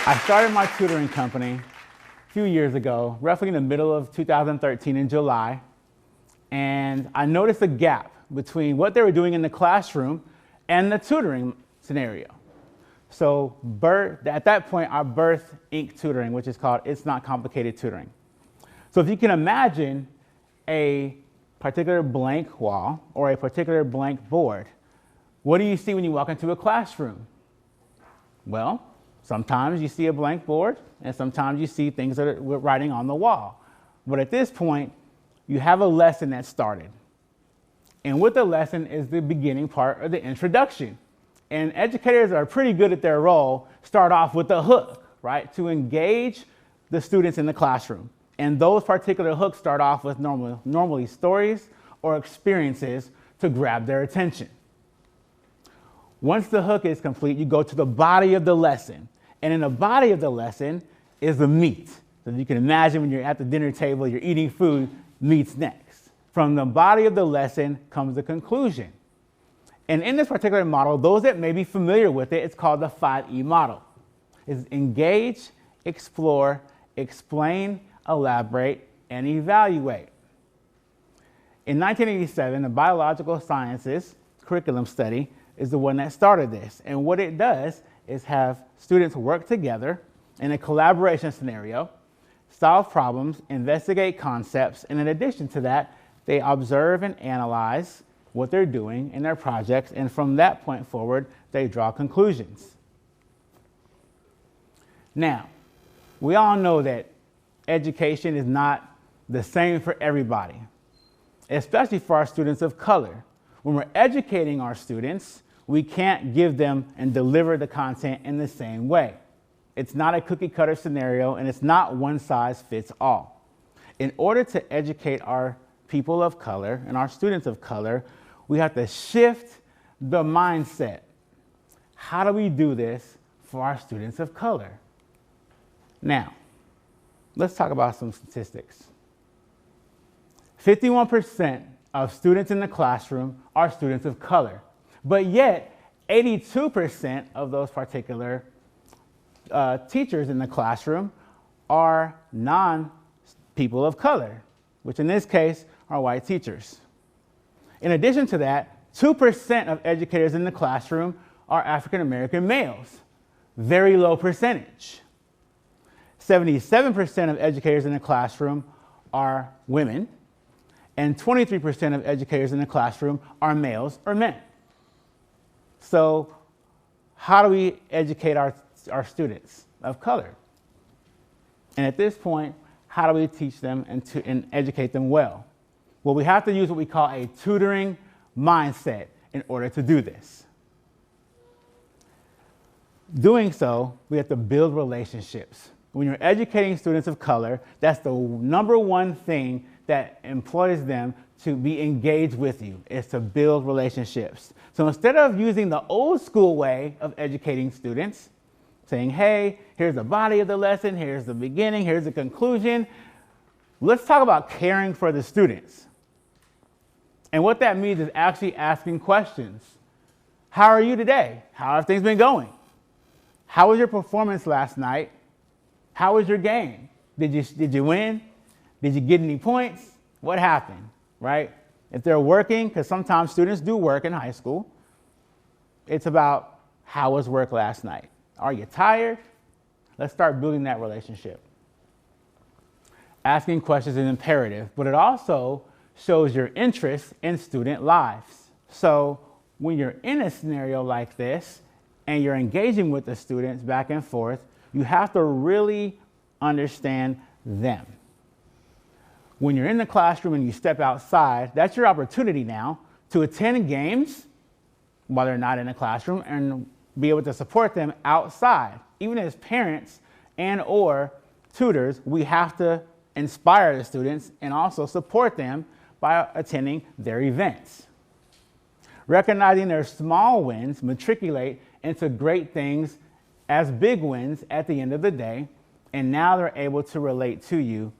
I started my tutoring company a few years ago, roughly in the middle of 2013 in July, and I noticed a gap between what they were doing in the classroom and the tutoring scenario. So at that point, I birthed Inc. Tutoring, which is called It's Not Complicated Tutoring. So if you can imagine a particular blank wall or a particular blank board, what do you see when you walk into a classroom? Well, sometimes you see a blank board, and sometimes you see things that are writing on the wall. But at this point, you have a lesson that started. And with the lesson is the beginning part of the introduction. And educators are pretty good at their role, start off with a hook, right, to engage the students in the classroom. And those particular hooks start off with normally stories or experiences to grab their attention. Once the hook is complete, you go to the body of the lesson. And in the body of the lesson is the meat. So you can imagine when you're at the dinner table, you're eating food, meat's next. From the body of the lesson comes the conclusion. And in this particular model, those that may be familiar with it, it's called the 5E model. It's engage, explore, explain, elaborate, and evaluate. In 1987, the biological sciences curriculum study is the one that started this. And what it does is have students work together in a collaboration scenario, solve problems, investigate concepts, and in addition to that, they observe and analyze what they're doing in their projects, and from that point forward, they draw conclusions. Now, we all know that education is not the same for everybody, especially for our students of color. When we're educating our students, we can't give them and deliver the content in the same way. It's not a cookie cutter scenario, and it's not one size fits all. In order to educate our people of color and our students of color, we have to shift the mindset. How do we do this for our students of color? Now, let's talk about some statistics. 51% of students in the classroom are students of color. But yet, 82% of those particular teachers in the classroom are non-people of color, which in this case are white teachers. In addition to that, 2% of educators in the classroom are African American males, very low percentage. 77% of educators in the classroom are women, and 23% of educators in the classroom are males or men. So how do we educate our students of color? And at this point, how do we teach them and educate them well? Well, we have to use what we call a tutoring mindset in order to do this. Doing so, we have to build relationships. When you're educating students of color, that's the number one thing that employs them to be engaged with you, is to build relationships. So instead of using the old school way of educating students, saying, hey, here's the body of the lesson, here's the beginning, here's the conclusion, let's talk about caring for the students. And what that means is actually asking questions. How are you today? How have things been going? How was your performance last night? How was your game? Did you win? Did you get any points? What happened, right? If they're working, because sometimes students do work in high school, it's about how was work last night? Are you tired? Let's start building that relationship. Asking questions is imperative, but it also shows your interest in student lives. So when you're in a scenario like this and you're engaging with the students back and forth, you have to really understand them. When you're in the classroom and you step outside, that's your opportunity now to attend games while they're not in the classroom and be able to support them outside. Even as parents and or tutors, we have to inspire the students and also support them by attending their events. Recognizing their small wins matriculate into great things as big wins at the end of the day, and now they're able to relate to you.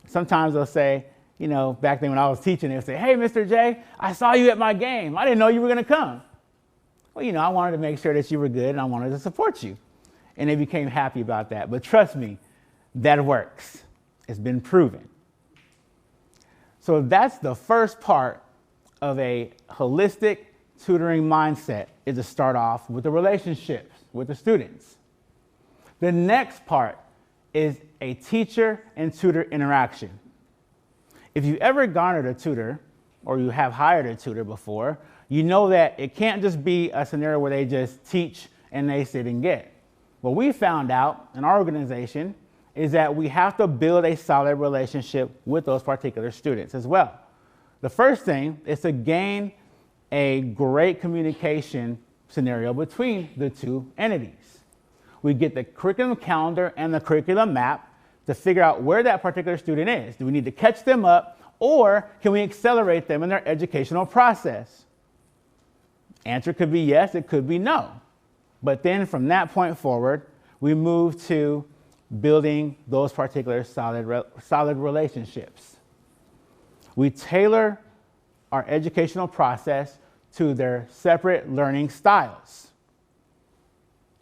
Sometimes they'll say, you know, back then when I was teaching, they'll say, hey, Mr. J, I saw you at my game. I didn't know you were going to come. Well, you know, I wanted to make sure that you were good and I wanted to support you. and they became happy about that. But trust me, that works. It's been proven. So that's the first part of a holistic tutoring mindset, is to start off with the relationships with the students. The next part is a teacher and tutor interaction. If you've ever garnered a tutor, or you have hired a tutor before, you know that it can't just be a scenario where they just teach and they sit and get. What we found out in our organization is that we have to build a solid relationship with those particular students as well. The first thing is to gain a great communication scenario between the two entities. We get the curriculum calendar and the curriculum map to figure out where that particular student is. Do we need to catch them up, or can we accelerate them in their educational process? Answer could be yes, it could be no. But then from that point forward, we move to building those particular solid relationships. We tailor our educational process to their separate learning styles.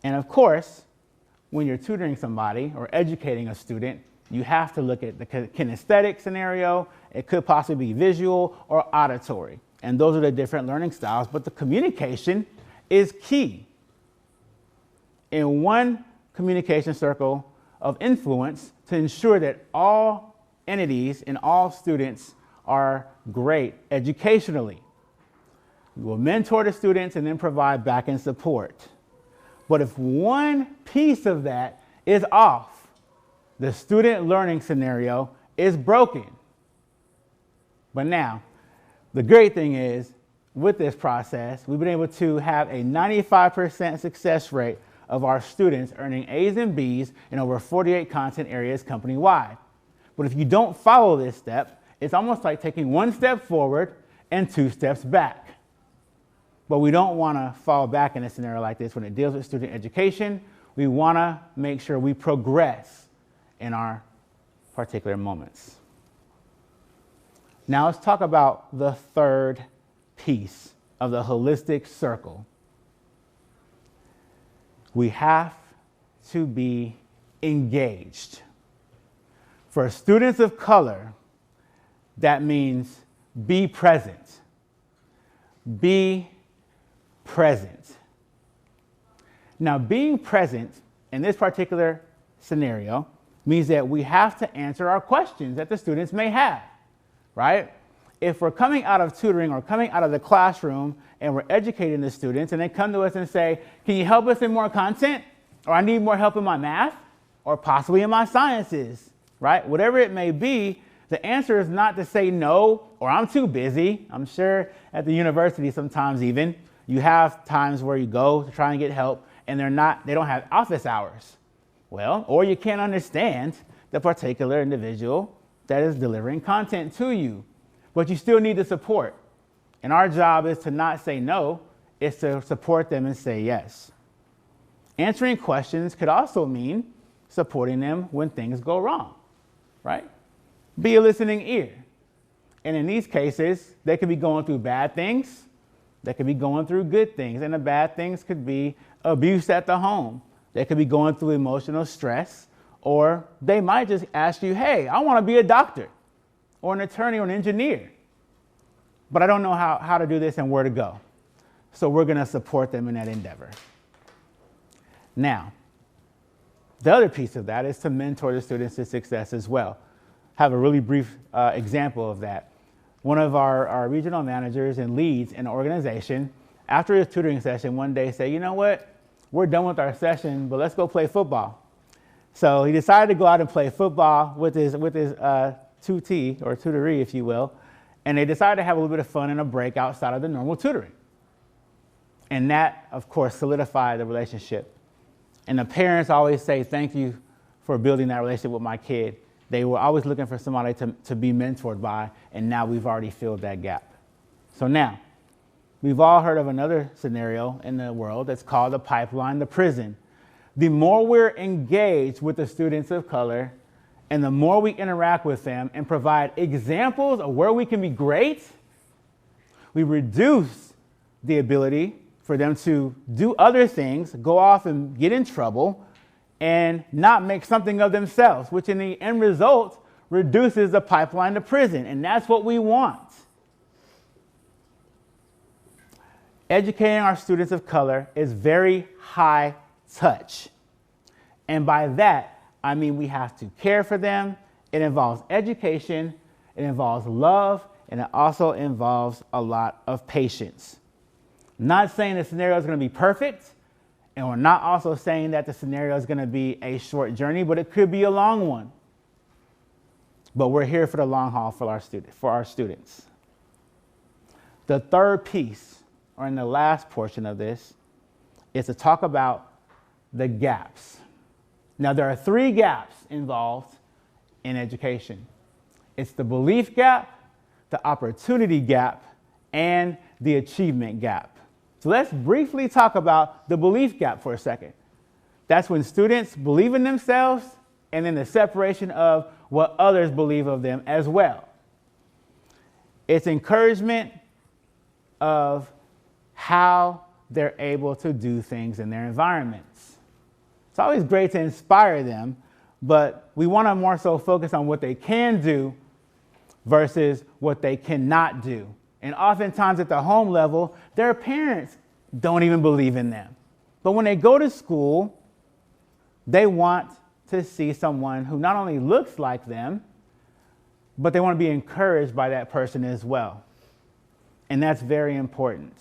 And of course, when you're tutoring somebody or educating a student, you have to look at the kinesthetic scenario. It could possibly be visual or auditory. And those are the different learning styles, but the communication is key. In one communication circle of influence, to ensure that all entities and all students are great educationally. We will mentor the students and then provide back-end support. But if one piece of that is off, the student learning scenario is broken. But now, the great thing is, with this process, we've been able to have a 95% success rate of our students earning A's and B's in over 48 content areas company-wide. But if you don't follow this step, it's almost like taking one step forward and 2 steps back. But we don't want to fall back in a scenario like this when it deals with student education. We want to make sure we progress in our particular moments. Now let's talk about the third piece of the holistic circle. We have to be engaged. For students of color, that means be present. Be present. Now, being present in this particular scenario means that we have to answer our questions that the students may have, right? If we're coming out of tutoring or coming out of the classroom and we're educating the students and they come to us and say, can you help us in more content? Or I need more help in my math, or possibly in my sciences, right? Whatever it may be, the answer is not to say no, or I'm too busy. I'm sure at the university sometimes even, you have times where you go to try and get help and they don't have office hours. Well, or you can't understand the particular individual that is delivering content to you, but you still need the support. And our job is to not say no, it's to support them and say yes. Answering questions could also mean supporting them when things go wrong, right? Be a listening ear. And in these cases, they could be going through bad things, they could be going through good things, and the bad things could be abuse at the home. They could be going through emotional stress, or they might just ask you, hey, I want to be a doctor or an attorney or an engineer, but I don't know how to do this and where to go. So we're going to support them in that endeavor. Now, the other piece of that is to mentor the students to success as well. Have a really brief example of that. One of our regional managers and leads in the organization, after his tutoring session one day said, you know what, we're done with our session, but let's go play football. So he decided to go out and play football with his tutee, or tutoree, if you will, and they decided to have a little bit of fun and a break outside of the normal tutoring. And that, of course, solidified the relationship. And the parents always say, thank you for building that relationship with my kid. They were always looking for somebody to be mentored by, and now we've already filled that gap. So now, we've all heard of another scenario in the world that's called the pipeline, the prison. The more we're engaged with the students of color, and the more we interact with them and provide examples of where we can be great, we reduce the ability for them to do other things, go off and get in trouble, and not make something of themselves, which in the end result reduces the pipeline to prison. And that's what we want. Educating our students of color is very high touch. And by that, I mean we have to care for them. It involves education, it involves love, and it also involves a lot of patience. Not saying the scenario is going to be perfect, and we're not also saying that the scenario is going to be a short journey, but it could be a long one. But we're here for the long haul for our students. The third piece, or in the last portion of this, is to talk about the gaps. Now, there are 3 gaps involved in education. It's the belief gap, the opportunity gap, and the achievement gap. So let's briefly talk about the belief gap for a second. That's when students believe in themselves, and then the separation of what others believe of them as well. It's encouragement of how they're able to do things in their environments. It's always great to inspire them, but we want to more so focus on what they can do versus what they cannot do. And oftentimes at the home level, their parents don't even believe in them. But when they go to school, they want to see someone who not only looks like them, but they want to be encouraged by that person as well. And that's very important.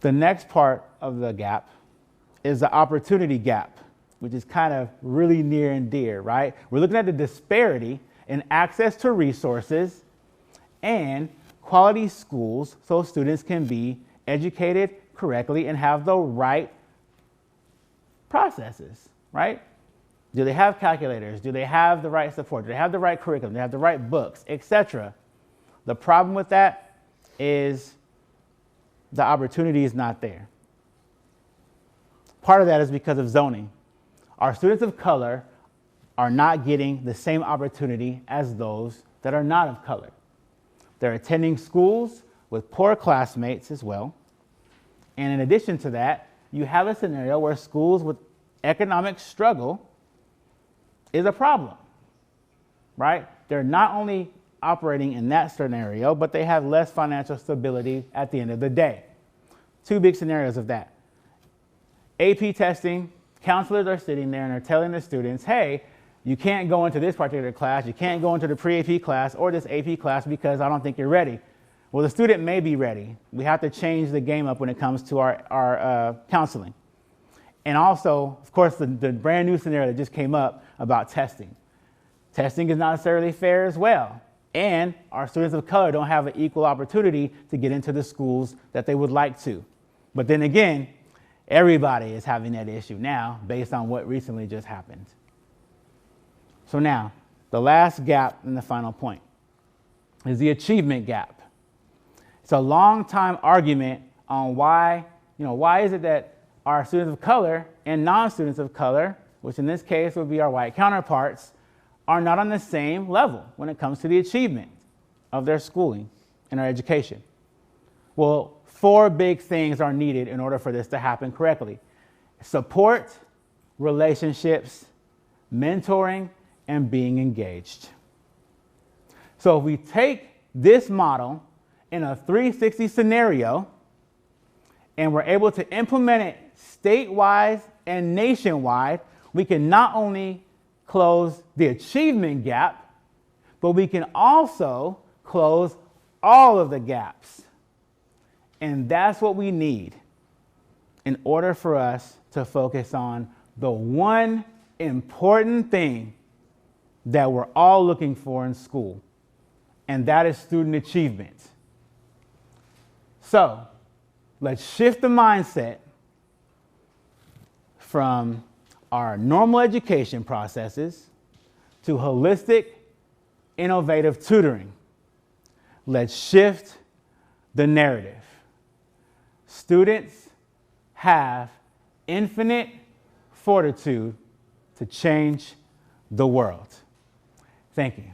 The next part of the gap is the opportunity gap, which is kind of really near and dear, right? We're looking at the disparity in access to resources and quality schools so students can be educated correctly and have the right processes, right? Do they have calculators? Do they have the right support? Do they have the right curriculum? Do they have the right books, etc.? The problem with that is the opportunity is not there. Part of that is because of zoning. Our students of color are not getting the same opportunity as those that are not of color. They're attending schools with poor classmates as well. And in addition to that, you have a scenario where schools with economic struggle is a problem, right? They're not only operating in that scenario, but they have less financial stability at the end of the day. 2 big scenarios of that. AP testing, counselors are sitting there and are telling the students, hey, you can't go into this particular class, you can't go into the pre-AP class or this AP class because I don't think you're ready. Well, the student may be ready. We have to change the game up when it comes to our counseling. And also, of course, the brand new scenario that just came up about testing. Testing is not necessarily fair as well. And our students of color don't have an equal opportunity to get into the schools that they would like to. But then again, everybody is having that issue now based on what recently just happened. So now, the last gap and the final point is the achievement gap. It's a long time argument on why is it that our students of color and non-students of color, which in this case would be our white counterparts, are not on the same level when it comes to the achievement of their schooling and our education. Well, 4 big things are needed in order for this to happen correctly: support, relationships, mentoring, and being engaged. So if we take this model in a 360 scenario and we're able to implement it statewide and nationwide, we can not only close the achievement gap, but we can also close all of the gaps. And that's what we need in order for us to focus on the one important thing that we're all looking for in school, and that is student achievement. So let's shift the mindset from our normal education processes to holistic, innovative tutoring. Let's shift the narrative. Students have infinite fortitude to change the world. Thank you.